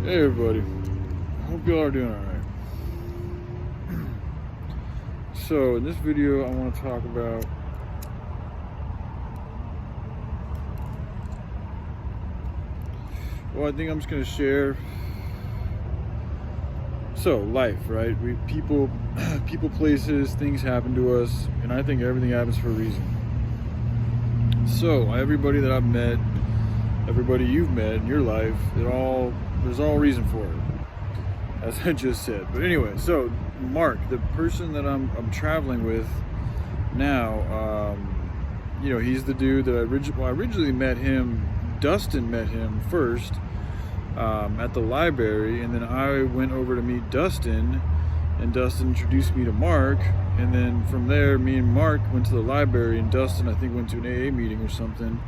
Hey everybody, hope y'all are doing alright. So in this video I want to talk about I think I'm just going to share life, right? People places, things happen to us, and I think everything happens for a reason. So everybody that I've met, everybody you've met in your life, there's all reason for it, as I just said. But anyway, so Mark, the person that I'm traveling with now, he's the dude that I originally met him. Dustin met him first at the library, and then I went over to meet Dustin, and Dustin introduced me to Mark, and then from there me and Mark went to the library, and Dustin I think went to an AA meeting or something.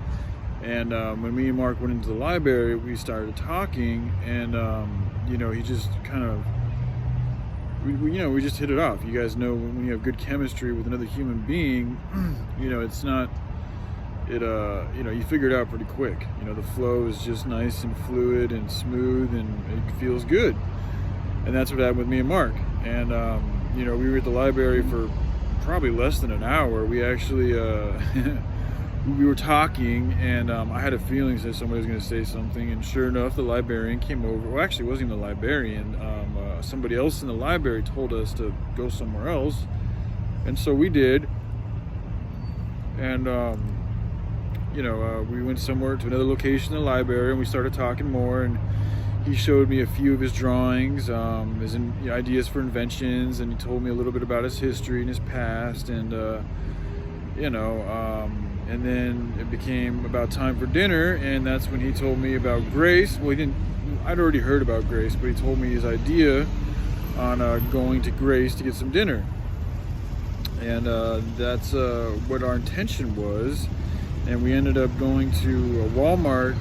And when me and Mark went into the library, we started talking, and he just kind of we just hit it off. You guys know when you have good chemistry with another human being, it's not you figure it out pretty quick. The flow is just nice and fluid and smooth, and it feels good. And that's what happened with me and Mark. And we were at the library for probably less than an hour. We actually we were talking, and I had a feeling that somebody was going to say something, and sure enough the librarian came over. Well, actually it wasn't even the librarian. Somebody else in the library told us to go somewhere else, and so we did. And we went somewhere to another location in the library, and we started talking more, and he showed me a few of his drawings, his ideas for inventions, and he told me a little bit about his history and his past, and and then it became about time for dinner, and that's when he told me about Grace. Well, I'd already heard about Grace, but he told me his idea on going to Grace to get some dinner, and that's what our intention was. And we ended up going to a Walmart.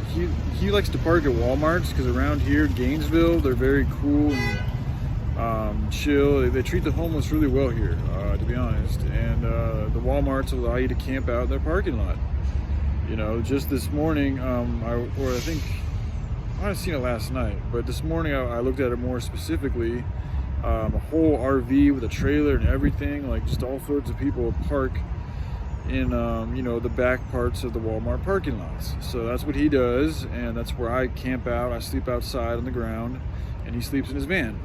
He likes to park at Walmarts because around here, Gainesville, they're very cool and chill. They treat the homeless really well here, to be honest. And the Walmarts allow you to camp out in their parking lot. Just this morning, I might have seen it last night, but this morning I looked at it more specifically. A whole RV with a trailer and everything, like just all sorts of people park in the back parts of the Walmart parking lots. So that's what he does, and that's where I camp out. I sleep outside on the ground, and he sleeps in his van.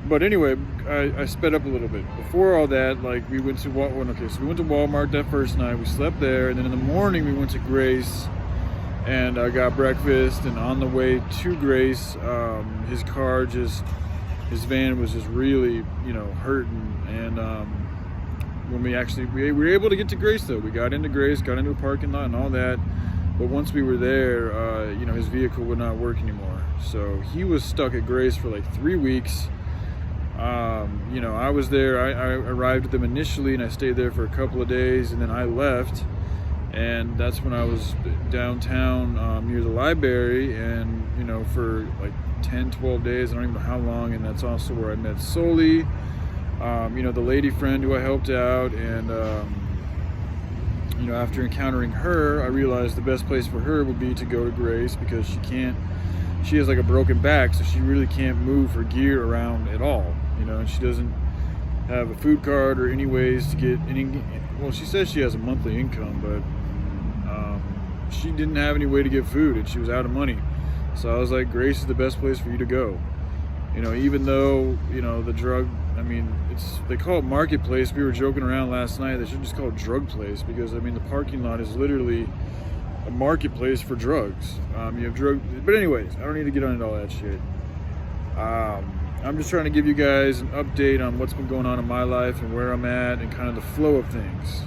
But anyway, I sped up a little bit. Before all that, we went to Walmart that first night. We slept there, and then in the morning we went to Grace, and I got breakfast. And on the way to Grace, his van was just really, hurting. And when we were able to get to Grace, though, we got into Grace, got into a parking lot and all that. But once we were there, his vehicle would not work anymore. So he was stuck at Grace for like 3 weeks. I was there. I arrived with them initially, and I stayed there for a couple of days, and then I left. And that's when I was downtown near the library, and for like 10-12 days, I don't even know how long. And that's also where I met Soli, the lady friend who I helped out. And after encountering her, I realized the best place for her would be to go to Grace, because she has like a broken back, so she really can't move her gear around at all, and she doesn't have a food card or any ways to get any. Well, she says she has a monthly income, but she didn't have any way to get food, and she was out of money. So I was like, Grace is the best place for you to go. Even though, the drug, they call it marketplace. We were joking around last night. They should just call it drug place, because, the parking lot is literally a marketplace for drugs. You have drug, but anyways, I don't need to get into all that shit. I'm just trying to give you guys an update on what's been going on in my life and where I'm at and kind of the flow of things.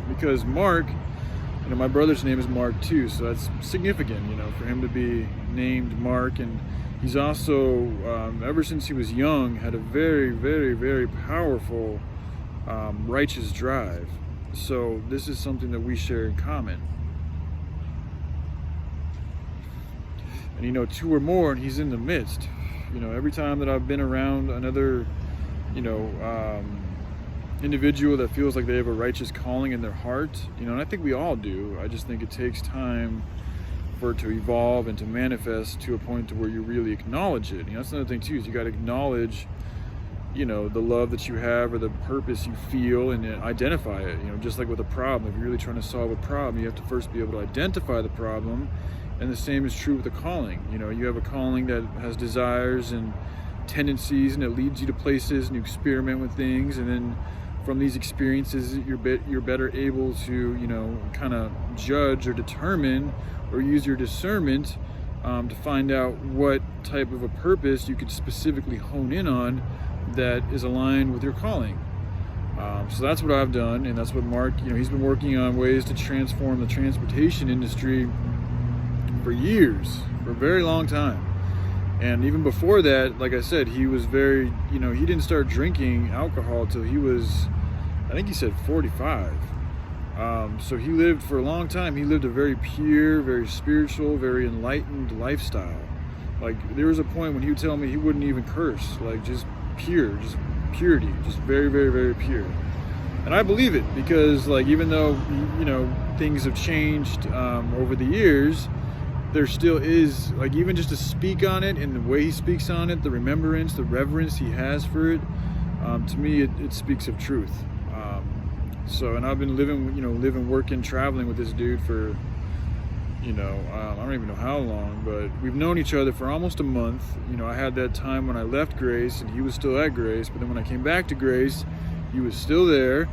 Because Mark, my brother's name is Mark too, so that's significant, for him to be named Mark. And he's also, ever since he was young, had a very, very, very powerful, righteous drive. So this is something that we share in common. And 2 or more, and he's in the midst. Every time that I've been around another, individual that feels like they have a righteous calling in their heart, and I think we all do. I just think it takes time for it to evolve and to manifest to a point to where you really acknowledge it. That's another thing too, is you got to acknowledge, the love that you have or the purpose you feel, and identify it. Just like with a problem, if you're really trying to solve a problem, you have to first be able to identify the problem. And the same is true with a calling. You have a calling that has desires and tendencies, and it leads you to places, and you experiment with things, and then from these experiences you're better able to kind of judge or determine or use your discernment to find out what type of a purpose you could specifically hone in on that is aligned with your calling. So that's what I've done, and that's what Mark, he's been working on ways to transform the transportation industry for years, for a very long time. And even before that, like I said, he was very, he didn't start drinking alcohol till he was, I think he said 45. So he lived for a long time. He lived a very pure, very spiritual, very enlightened lifestyle. Like, there was a point when he would tell me he wouldn't even curse, like just pure, just purity, just very, very, very pure. And I believe it, because like, even though, things have changed over the years, there still is, like, even just to speak on it and the way he speaks on it, the remembrance, the reverence he has for it, to me, it speaks of truth. And I've been living, working, traveling with this dude for, I don't even know how long, but we've known each other for almost a month. I had that time when I left Grace and he was still at Grace, but then when I came back to Grace, he was still there.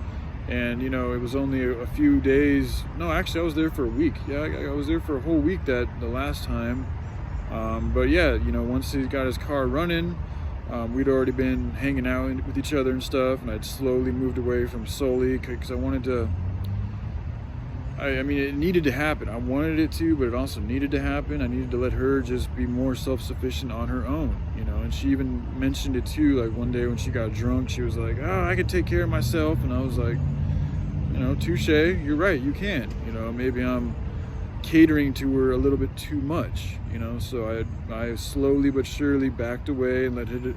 And it was only a few days. No, actually I was there for a week. Yeah, I was there for a whole week the last time. But yeah, once he got his car running, we'd already been hanging out with each other and stuff, and I'd slowly moved away from Sully because I wanted to, I mean, it needed to happen. I wanted it to, but it also needed to happen. I needed to let her just be more self-sufficient on her own, and she even mentioned it too. Like, one day when she got drunk, she was like, "Oh, I could take care of myself," and I was like, touche, you're right, you can. Maybe I'm catering to her a little bit too much, so I slowly but surely backed away and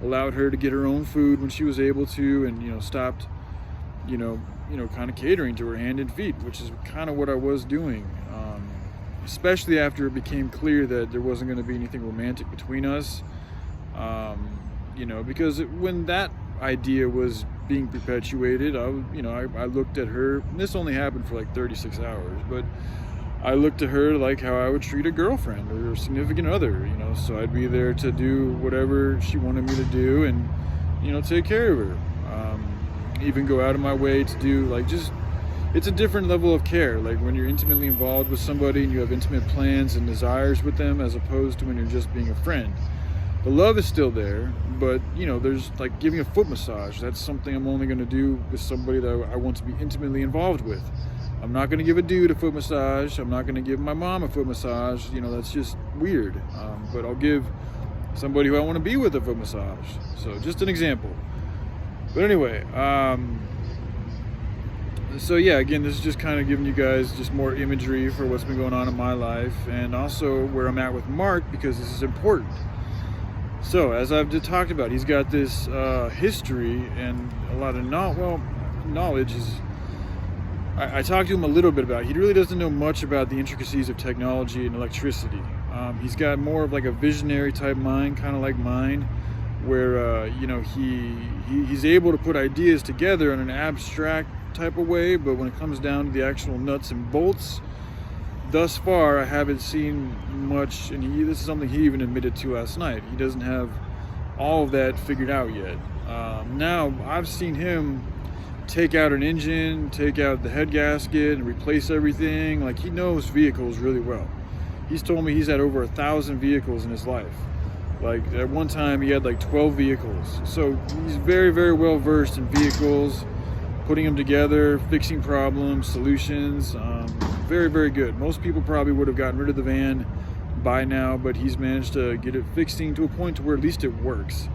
allowed her to get her own food when she was able to, and stopped kind of catering to her hand and feet, which is kind of what I was doing, especially after it became clear that there wasn't going to be anything romantic between us, because when that idea was being perpetuated, I looked at her, and this only happened for like 36 hours, but I looked at her like how I would treat a girlfriend or a significant other, so I'd be there to do whatever she wanted me to do, and take care of her, even go out of my way to do, like, just, it's a different level of care, like when you're intimately involved with somebody and you have intimate plans and desires with them, as opposed to when you're just being a friend. The love is still there, but there's like giving a foot massage. That's something I'm only going to do with somebody that I want to be intimately involved with. I'm not going to give a dude a foot massage. I'm not going to give my mom a foot massage. That's just weird. But I'll give somebody who I want to be with a foot massage. So just an example. But anyway, so yeah, again, this is just kind of giving you guys just more imagery for what's been going on in my life, and also where I'm at with Mark, because this is important. So, as I've just talked about, he's got this history and a lot of knowledge. I talked to him a little bit about it. He really doesn't know much about the intricacies of technology and electricity. He's got more of like a visionary type mind, kind of like mine, where he's able to put ideas together in an abstract type of way, but when it comes down to the actual nuts and bolts, thus far I haven't seen much, and this is something he even admitted to last night. He doesn't have all of that figured out yet. Now I've seen him take out an engine, take out the head gasket, and replace everything. Like, he knows vehicles really well. He's told me he's had over 1,000 vehicles in his life. Like, at one time he had like 12 vehicles. So he's very, very well versed in vehicles, putting them together, fixing problems, solutions. Very, very good. Most people probably would have gotten rid of the van by now, but he's managed to get it fixing to a point to where at least it works.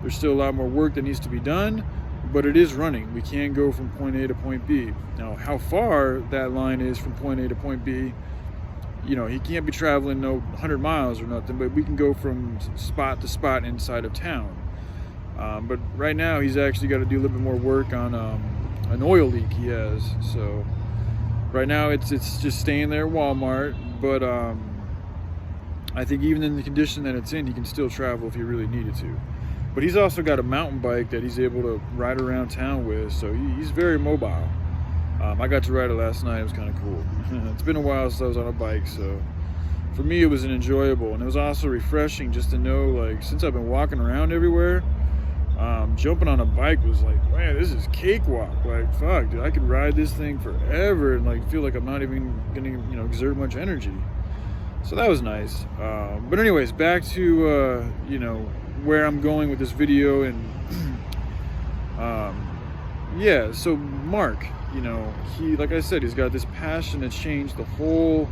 There's still a lot more work that needs to be done, but it is running. We can go from point A to point B. Now, how far that line is from point A to point B, he can't be traveling 100 miles or nothing, but we can go from spot to spot inside of town. But right now he's actually got to do a little bit more work on an oil leak he has. So right now it's just staying there at Walmart, but I think even in the condition that it's in, he can still travel if he really needed to. But he's also got a mountain bike that he's able to ride around town with, so he's very mobile. I got to ride it last night. It was kind of cool. It's been a while since I was on a bike, so for me it was enjoyable, and it was also refreshing just to know, like, since I've been walking around everywhere, jumping on a bike was like, man, this is cakewalk. Like, fuck, dude, I could ride this thing forever and like feel like I'm not even gonna, you know, exert much energy. So that was nice. But anyways, back to you know, where I'm going with this video. And yeah, so Mark, you know, he, like I said, he's got this passion to change the whole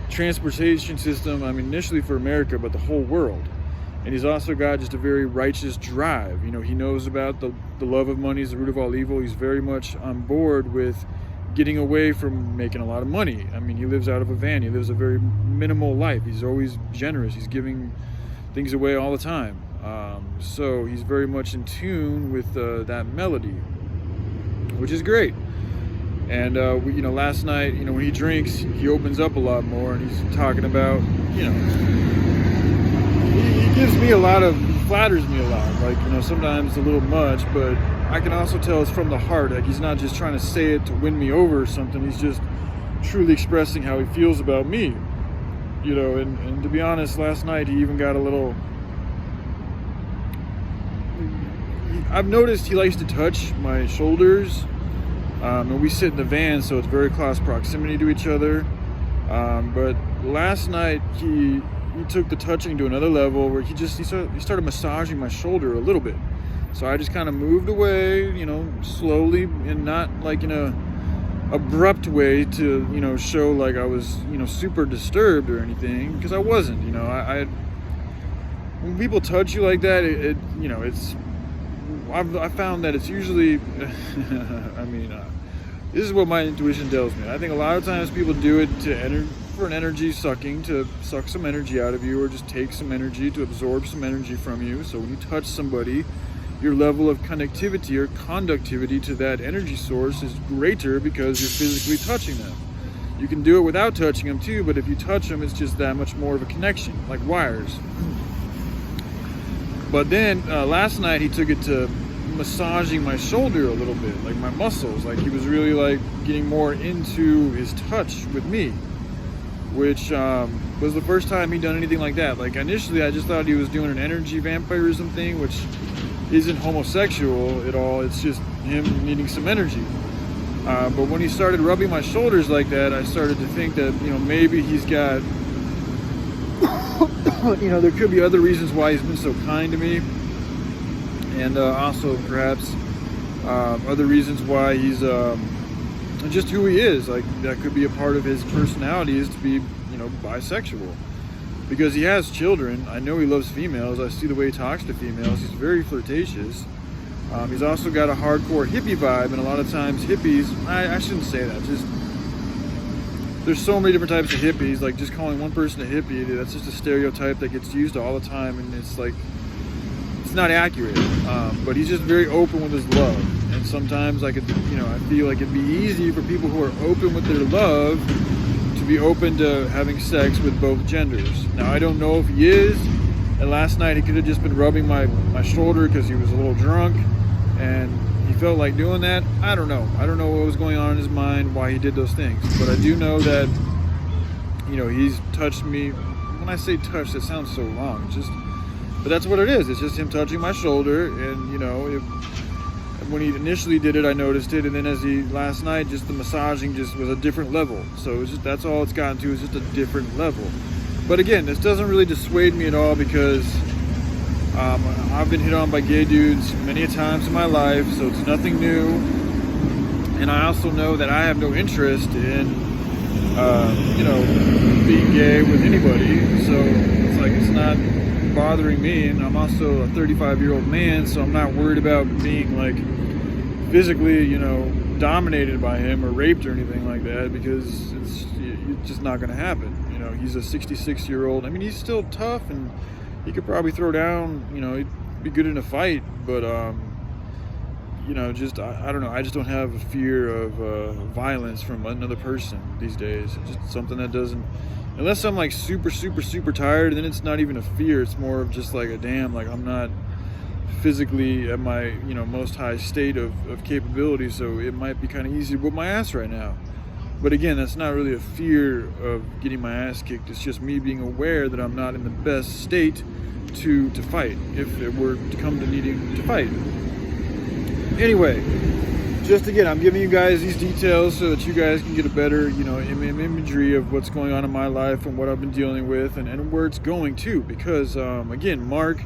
transportation system. I mean, initially for America, but the whole world. And he's also got just a very righteous drive. You know, he knows about the love of money is the root of all evil. He's very much on board with getting away from making a lot of money. I mean, he lives out of a van. He lives a very minimal life. He's always generous. He's giving things away all the time. So he's very much in tune with that melody, which is great. And you know, last night, you know, when he drinks, he opens up a lot more, and he's talking about, you know, he gives me a lot of, flatters me a lot. Like, you know, sometimes a little much, but I can also tell it's from the heart. Like, he's not just trying to say it to win me over or something. He's just truly expressing how he feels about me, you know. And to be honest, last night he even got a little, I've noticed he likes to touch my shoulders, and we sit in the van, so it's very close proximity to each other. But last night he took the touching to another level, where he started massaging my shoulder a little bit. So I just kind of moved away, you know, slowly, and not like in a abrupt way to, you know, show like I was, you know, super disturbed or anything, because I wasn't. You know, I when people touch you like that, it you know, I found that it's usually I mean, this is what my intuition tells me. I think a lot of times people do it for an energy sucking, to suck some energy out of you, or just take some energy, to absorb some energy from you. So when you touch somebody, your level of connectivity or conductivity to that energy source is greater because you're physically touching them. You can do it without touching them too, but if you touch them, it's just that much more of a connection, like wires. But then last night he took it to massaging my shoulder a little bit, like my muscles. Like, he was really like getting more into his touch with me, which was the first time he'd done anything like that. Like, initially I just thought he was doing an energy vampirism thing, which isn't homosexual at all. It's just him needing some energy. But when he started rubbing my shoulders like that, I started to think that, you know, maybe he's got you know, there could be other reasons why he's been so kind to me, and also perhaps other reasons why he's just who he is. Like, that could be a part of his personality, is to be, you know, bisexual, because he has children. I know he loves females. I see the way he talks to females. He's very flirtatious. He's also got a hardcore hippie vibe, and a lot of times hippies, I shouldn't say that, just there's so many different types of hippies. Like, just calling one person a hippie, that's just a stereotype that gets used all the time, and it's like, it's not accurate. But he's just very open with his love, and sometimes I could, you know, I feel like it'd be easy for people who are open with their love to be open to having sex with both genders. Now, I don't know if he is, and last night he could have just been rubbing my shoulder because he was a little drunk and he felt like doing that. I don't know. I don't know what was going on in his mind, why he did those things. But I do know that, you know, he's touched me. When I say touch, that sounds so wrong. It's just, but that's what it is. It's just him touching my shoulder. And, you know, when he initially did it, I noticed it. And then last night, just the massaging just was a different level. So it's just, that's all it's gotten to, is just a different level. But again, this doesn't really dissuade me at all, because I've been hit on by gay dudes many times in my life, so it's nothing new. And I also know that I have no interest in, you know, being gay with anybody. So it's like, it's not bothering me. And I'm also a 35-year-old man, so I'm not worried about being like physically, you know, dominated by him or raped or anything like that, because it's just not going to happen. You know, he's a 66-year-old. I mean, he's still tough, and he could probably throw down, you know, he'd be good in a fight, but just I don't know. I just don't have a fear of violence from another person these days. It's just something that doesn't, unless I'm like super, super, super tired, and then it's not even a fear. It's more of just like a damn, like I'm not physically at my most high state of capability, so it might be kind of easy to whip my ass right now. But again, that's not really a fear of getting my ass kicked. It's just me being aware that I'm not in the best state to fight if it were to come to needing to fight. Anyway, just again, I'm giving you guys these details so that you guys can get a better imagery of what's going on in my life and what I've been dealing with and where it's going too. Because again, Mark,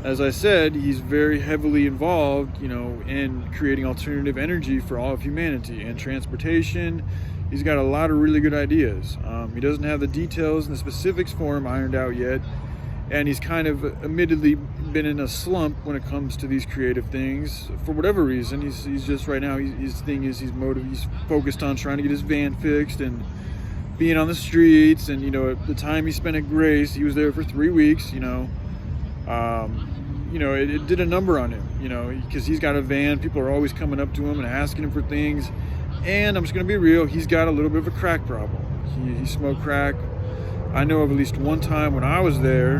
as I said, he's very heavily involved, in creating alternative energy for all of humanity and transportation. He's got a lot of really good ideas. He doesn't have the details and the specifics for him ironed out yet, and he's kind of admittedly been in a slump when it comes to these creative things for whatever reason. He's just right now, his thing is he's focused on trying to get his van fixed and being on the streets. And at the time he spent at Grace, he was there for 3 weeks. It did a number on him, because he's got a van. People are always coming up to him and asking him for things. And I'm just going to be real, he's got a little bit of a crack problem. He smoked crack. I know of at least one time when I was there,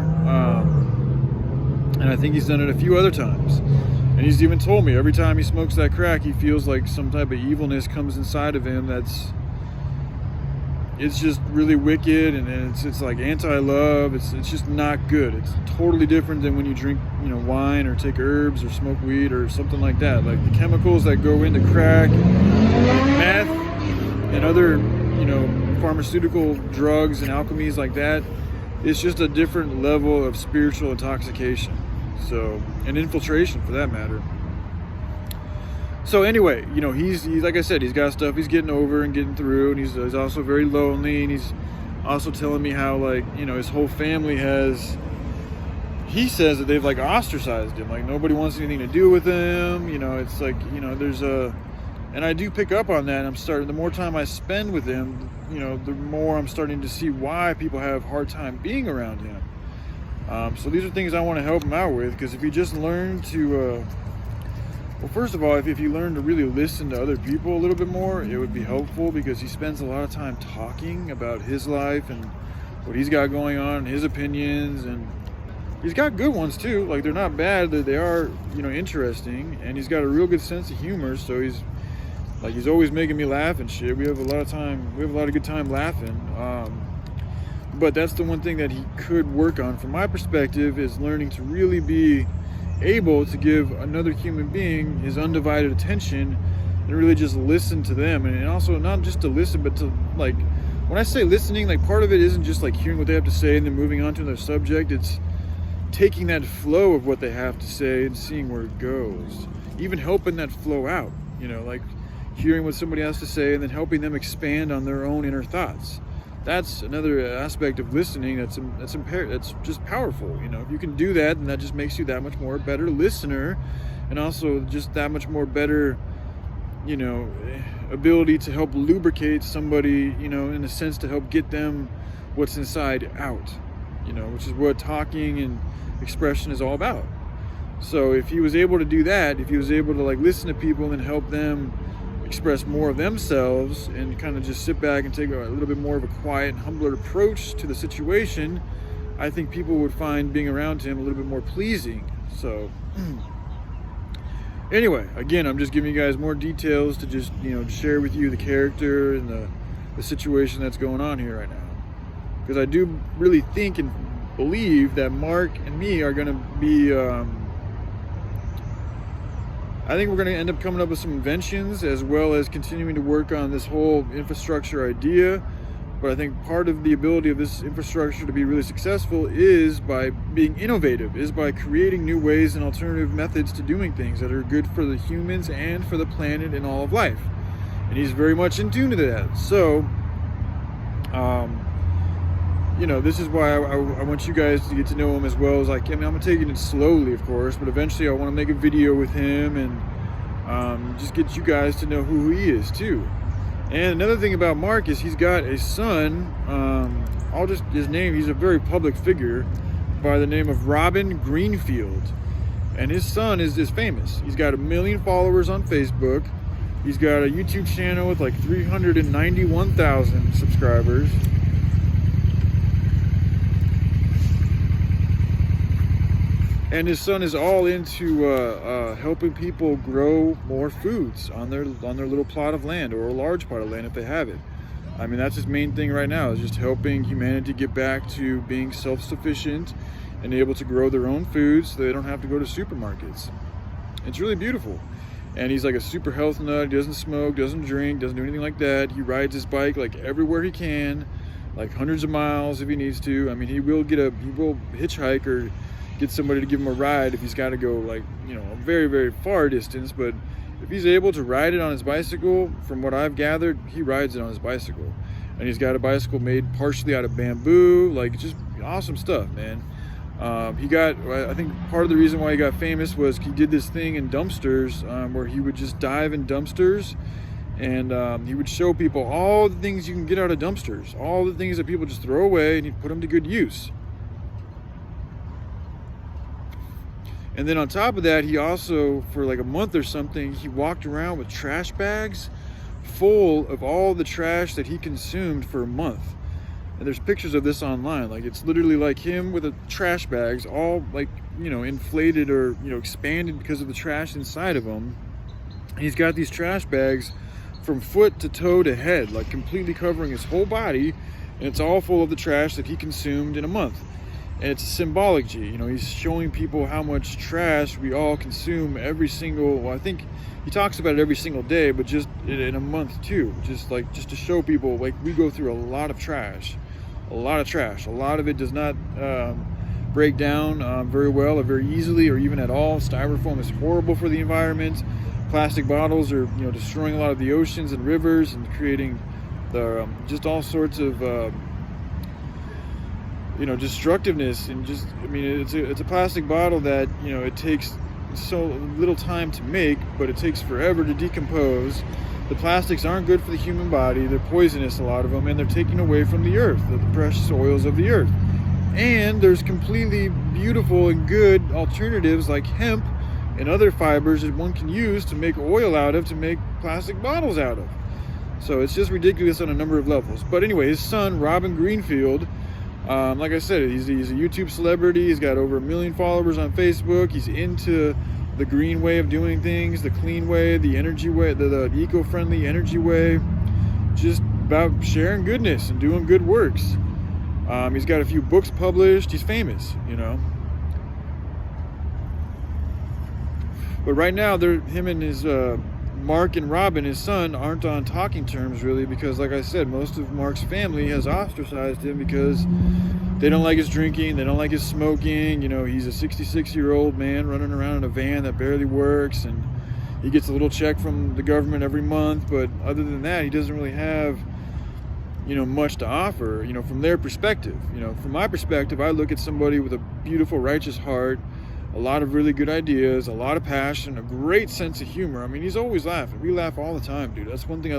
and I think he's done it a few other times. And he's even told me every time he smokes that crack, he feels like some type of evilness comes inside of him it's just really wicked, and it's like anti-love. It's just not good. It's totally different than when you drink wine or take herbs or smoke weed or something like that. Like the chemicals that go into crack, meth, and other pharmaceutical drugs and alchemies like that, it's just a different level of spiritual intoxication, and infiltration for that matter. So anyway, he's like I said, he's got stuff he's getting over and getting through, and he's also very lonely, and he's also telling me how his whole family he says that they've ostracized him, like nobody wants anything to do with him. It's like there's and I do pick up on that. And the more time I spend with him, the more I'm starting to see why people have a hard time being around him. So these are things I want to help him out with, because if you just learn to well, first of all, if you learn to really listen to other people a little bit more, it would be helpful, because he spends a lot of time talking about his life and what he's got going on and his opinions, and he's got good ones too. Like, they're not bad, they are, interesting, and he's got a real good sense of humor, so he's always making me laugh and shit. We have a lot of good time laughing. But that's the one thing that he could work on from my perspective, is learning to really be able to give another human being his undivided attention and really just listen to them. And also not just to listen, but to, when I say listening, part of it isn't just hearing what they have to say and then moving on to another subject. It's taking that flow of what they have to say and seeing where it goes, even helping that flow out, hearing what somebody has to say and then helping them expand on their own inner thoughts. That's another aspect of listening that's just powerful. If you can do that, then that just makes you that much more better listener, and also just that much more better, ability to help lubricate somebody, in a sense, to help get them what's inside out, which is what talking and expression is all about. So if he was able to do that, if he was able to listen to people and help them express more of themselves and kind of just sit back and take a little bit more of a quiet and humbler approach to the situation, I think people would find being around him a little bit more pleasing. So anyway, again, I'm just giving you guys more details to just share with you the character and the situation that's going on here right now, because I do really think and believe that Mark and me are going to be I think we're going to end up coming up with some inventions, as well as continuing to work on this whole infrastructure idea. But I think part of the ability of this infrastructure to be really successful is by being innovative, is by creating new ways and alternative methods to doing things that are good for the humans and for the planet and all of life. And he's very much in tune to that. So, this is why I want you guys to get to know him as well as I'm taking it slowly, of course, but eventually I want to make a video with him and just get you guys to know who he is too. And another thing about Mark is he's got a son, his name, he's a very public figure by the name of Robin Greenfield. And his son is famous. He's got 1 million followers on Facebook. He's got a YouTube channel with like 391,000 subscribers. And his son is all into helping people grow more foods on their little plot of land, or a large plot of land if they have it. I mean, that's his main thing right now, is just helping humanity get back to being self-sufficient and able to grow their own foods so they don't have to go to supermarkets. It's really beautiful. And he's like a super health nut. He doesn't smoke, doesn't drink, doesn't do anything like that. He rides his bike like everywhere he can, like hundreds of miles if he needs to. I mean, he will hitchhike or get somebody to give him a ride if he's got to go like, you know, a very, very far distance. But if he's able to ride it on his bicycle, from what I've gathered, he rides it on his bicycle. And he's got a bicycle made partially out of bamboo, like just awesome stuff, man. I think part of the reason why he got famous was he did this thing in dumpsters where he would just dive in dumpsters, and he would show people all the things you can get out of dumpsters, all the things that people just throw away, and he'd put them to good use. And then on top of that, he also, for like a month or something, he walked around with trash bags full of all the trash that he consumed for a month. And there's pictures of this online. Like, it's literally like him with trash bags, all like, you know, inflated or, you know, expanded because of the trash inside of them. And he's got these trash bags from foot to toe to head, like completely covering his whole body. And it's all full of the trash that he consumed in a month. And it's a symbolic G, you know, he's showing people how much trash we all consume every single, well, I think he talks about it every single day, but just in a month too, just to show people, like, we go through a lot of trash. A lot of it does not break down very well or very easily or even at all. Styrofoam is horrible for the environment. Plastic bottles are, you know, destroying a lot of the oceans and rivers and creating just all sorts of you know, destructiveness. And just, I mean, it's a plastic bottle that, you know, it takes so little time to make, but it takes forever to decompose. The plastics aren't good for the human body. They're poisonous, a lot of them, and they're taking away from the earth, the precious oils of the earth. And there's completely beautiful and good alternatives like hemp and other fibers that one can use to make oil out of, to make plastic bottles out of. So it's just ridiculous on a number of levels. But anyway, his son, Robin Greenfield, like I said, he's a YouTube celebrity. He's got over 1 million followers on Facebook. He's into the green way of doing things, the clean way, the energy way, the eco-friendly energy way, just about sharing goodness and doing good works. He's got a few books published. He's famous, you know. But right now, him and his Mark and Robin, his son, aren't on talking terms really, because like I said, most of Mark's family has ostracized him because they don't like his drinking, they don't like his smoking. You know, he's a 66-year-old man running around in a van that barely works, and he gets a little check from the government every month, but other than that, he doesn't really have, you know, much to offer, you know, from their perspective. You know, from my perspective, I look at somebody with a beautiful, righteous heart, a lot of really good ideas, a lot of passion, a great sense of humor. I mean, he's always laughing. We laugh all the time, dude. That's one thing I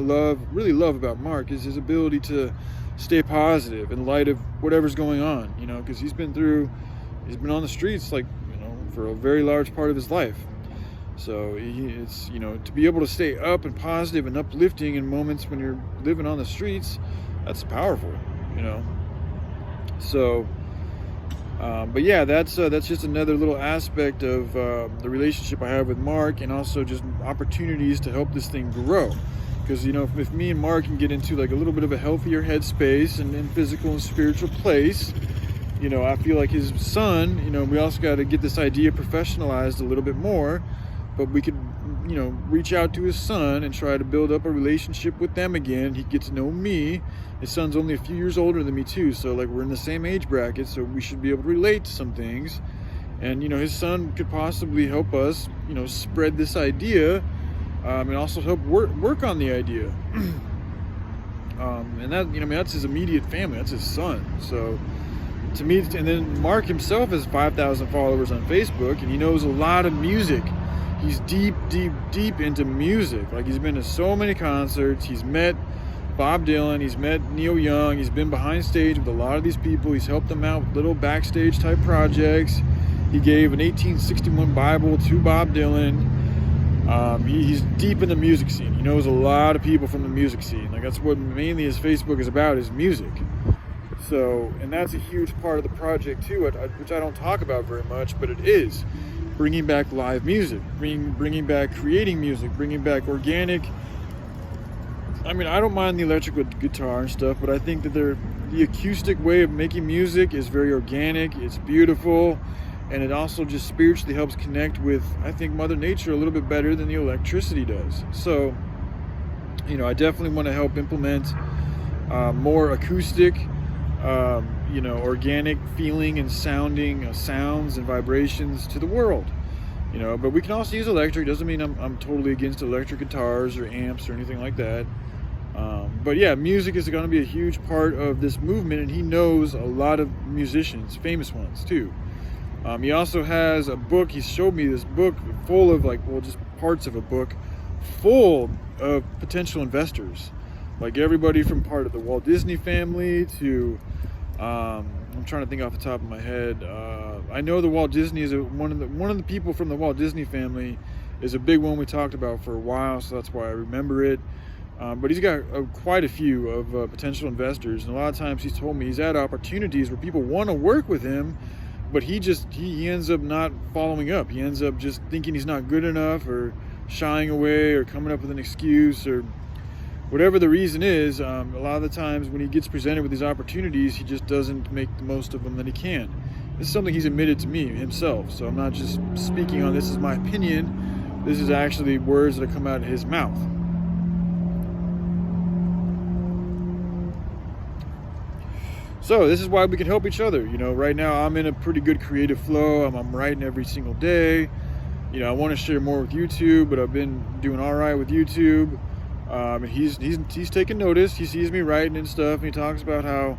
really love about Mark, is his ability to stay positive in light of whatever's going on, you know, because he's been on the streets, like, you know, for a very large part of his life. So it's, you know, to be able to stay up and positive and uplifting in moments when you're living on the streets, that's powerful, you know. So but yeah, that's just another little aspect of the relationship I have with Mark, and also just opportunities to help this thing grow. Because, you know, if me and Mark can get into like a little bit of a healthier headspace and in physical and spiritual place, you know, I feel like his son, you know, we also got to get this idea professionalized a little bit more, but we could, you know, reach out to his son and try to build up a relationship with them again. He gets to know me. His son's only a few years older than me too, so like we're in the same age bracket, so we should be able to relate to some things. And, you know, his son could possibly help us, you know, spread this idea, and also help work on the idea. And that, you know, I mean, that's his immediate family, that's his son. So to me, and then Mark himself has 5,000 followers on Facebook, and he knows a lot of music. He's deep into music. Like, he's been to so many concerts. He's met Bob Dylan. He's met Neil Young. He's been behind stage with a lot of these people. He's helped them out with little backstage type projects. He gave an 1861 Bible to Bob Dylan. He's deep in the music scene. He knows a lot of people from the music scene. Like, that's what mainly his Facebook is about, is music. So, and that's a huge part of the project too, which I don't talk about very much, but it is bringing back live music, bringing back creating music, bringing back organic. I mean, I don't mind the electric guitar and stuff, but I think that the acoustic way of making music is very organic. It's beautiful, and it also just spiritually helps connect with, I think, Mother Nature a little bit better than the electricity does. So, you know, I definitely want to help implement more acoustic, you know, organic feeling and sounding sounds and vibrations to the world. You know, but we can also use electric. Doesn't mean I'm totally against electric guitars or amps or anything like that. But yeah, music is going to be a huge part of this movement, and he knows a lot of musicians, famous ones too. He also has a book. He showed me this book full of, like, well, just parts of a book full of potential investors, like everybody from part of the Walt Disney family to I'm trying to think off the top of my head. I know the Walt Disney is one of the people from the Walt Disney family is a big one we talked about for a while, so that's why I remember it. But he's got quite a few of potential investors, and a lot of times he's told me he's had opportunities where people want to work with him, but he ends up not following up. He ends up just thinking he's not good enough, or shying away, or coming up with an excuse, or whatever the reason is. A lot of the times when he gets presented with these opportunities, he just doesn't make the most of them that he can. This is something he's admitted to me himself, so I'm not just speaking on this as my opinion. This is actually words that come out of his mouth. So this is why we can help each other. You know, right now I'm in a pretty good creative flow. I'm writing every single day. You know, I want to share more with YouTube, but I've been doing all right with YouTube. And he's taking notice. He sees me writing and stuff, and he talks about how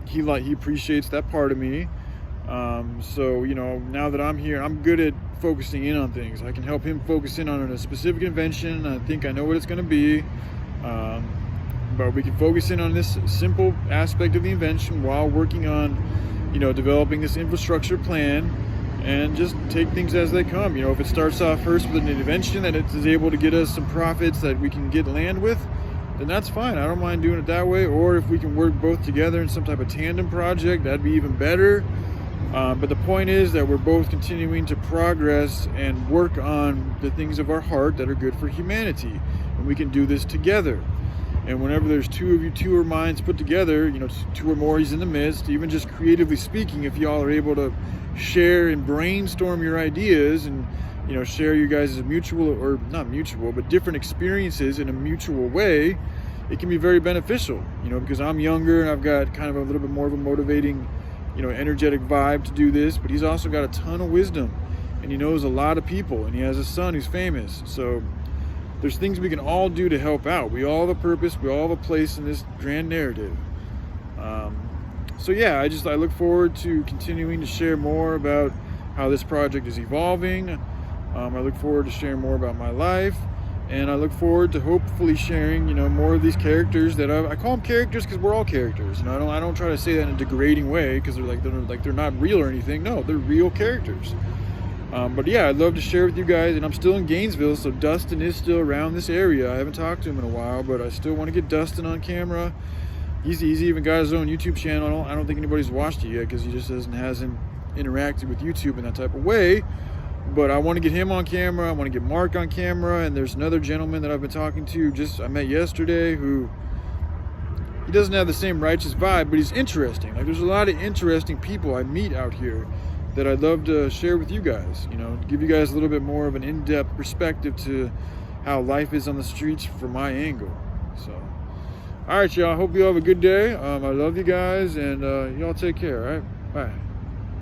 he appreciates that part of me. So, you know, now that I'm here, I'm good at focusing in on things. I can help him focus in on a specific invention. I think I know what it's going to be. But we can focus in on this simple aspect of the invention while working on, you know, developing this infrastructure plan, and just take things as they come. You know, if it starts off first with an invention that it is able to get us some profits that we can get land with, then that's fine. I don't mind doing it that way. Or if we can work both together in some type of tandem project, that'd be even better. But the point is that we're both continuing to progress and work on the things of our heart that are good for humanity. And we can do this together. And whenever there's two or minds put together, you know, two or more, he's in the midst. Even just creatively speaking, if y'all are able to share and brainstorm your ideas, and, you know, share your guys' mutual, or not mutual, but different experiences in a mutual way, it can be very beneficial. You know, because I'm younger and I've got kind of a little bit more of a motivating, you know, energetic vibe to do this, but he's also got a ton of wisdom, and he knows a lot of people, and he has a son who's famous. So there's things we can all do to help out. We all have a purpose. We all have a place in this grand narrative. So yeah, I look forward to continuing to share more about how this project is evolving. I look forward to sharing more about my life, and I look forward to hopefully sharing, you know, more of these characters that I call them characters because we're all characters. You know, I don't try to say that in a degrading way because they're not real or anything. No, they're real characters. But yeah, I'd love to share with you guys, and I'm still in Gainesville, so Dustin is still around this area. I haven't talked to him in a while, but I still want to get Dustin on camera. He's even got his own YouTube channel. I don't think anybody's watched it yet because he just hasn't interacted with YouTube in that type of way. But I want to get him on camera. I want to get Mark on camera, and there's another gentleman that I've been talking to, I met yesterday, who he doesn't have the same righteous vibe, but he's interesting. Like, there's a lot of interesting people I meet out here that I'd love to share with you guys, you know, give you guys a little bit more of an in-depth perspective to how life is on the streets from my angle. So, all right, y'all, hope you have a good day. I love you guys, and y'all take care, all right? Bye.